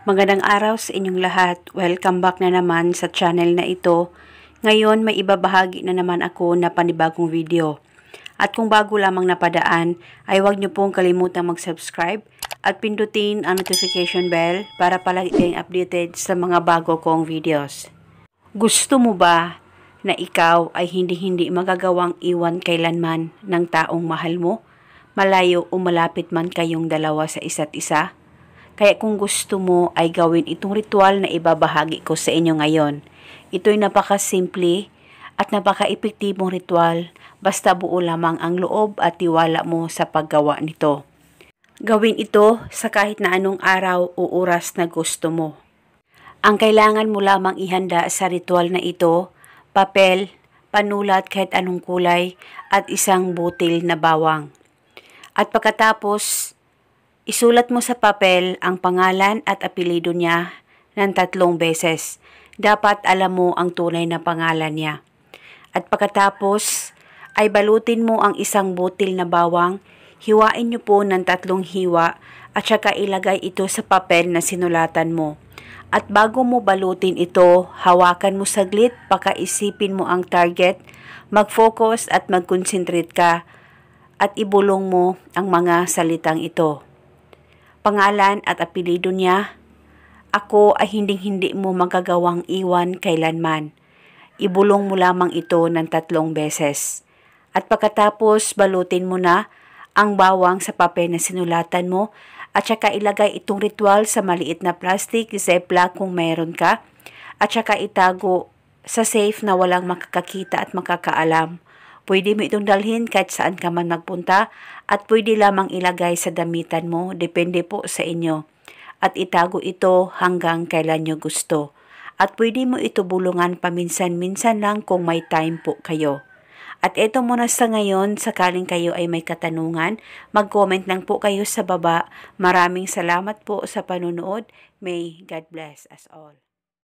Magandang araw sa inyong lahat. Welcome back na naman sa channel na ito. Ngayon may ibabahagi na naman ako na panibagong video. At kung bago lamang napadaan, ay huwag niyo pong kalimutang mag-subscribe at pindutin ang notification bell para palagi kayong updated sa mga bago kong videos. Gusto mo ba na ikaw ay hindi magagawang iwan kailanman ng taong mahal mo? Malayo o malapit man kayong dalawa sa isa't isa? Kaya kung gusto mo ay gawin itong ritual na ibabahagi ko sa inyo ngayon. Ito'y napakasimple at napaka-epektibong ritual basta buo lamang ang loob at tiwala mo sa paggawa nito. Gawin ito sa kahit na anong araw o oras na gusto mo. Ang kailangan mo lamang ihanda sa ritual na ito, papel, panulat kahit anong kulay at isang butil na bawang. At pagkatapos, isulat mo sa papel ang pangalan at apelyido niya ng 3 beses. Dapat alam mo ang tunay na pangalan niya. At pagkatapos ay balutin mo ang isang butil na bawang, hiwain niyo po ng 3 hiwa at saka ilagay ito sa papel na sinulatan mo. At bago mo balutin ito, hawakan mo saglit, pakaisipin mo ang target, mag-focus at mag-concentrate ka at ibulong mo ang mga salitang ito. Pangalan at apelyido niya, ako ay hindi mo magagawang iwan kailanman. Ibulong mo lamang ito ng 3 beses. At pagkatapos, balutin mo na ang bawang sa papel na sinulatan mo at saka ilagay itong ritual sa maliit na plastic, ziplock kung meron ka, at saka itago sa safe na walang makakakita at makakaalam. Pwede mo itong dalhin kahit saan ka man magpunta at pwede lamang ilagay sa damitan mo, depende po sa inyo. At itago ito hanggang kailan nyo gusto. At pwede mo ito bulungan paminsan-minsan lang kung may time po kayo. At ito muna sa ngayon, sakaling kayo ay may katanungan, mag-comment lang po kayo sa baba. Maraming salamat po sa panunood. May God bless us all.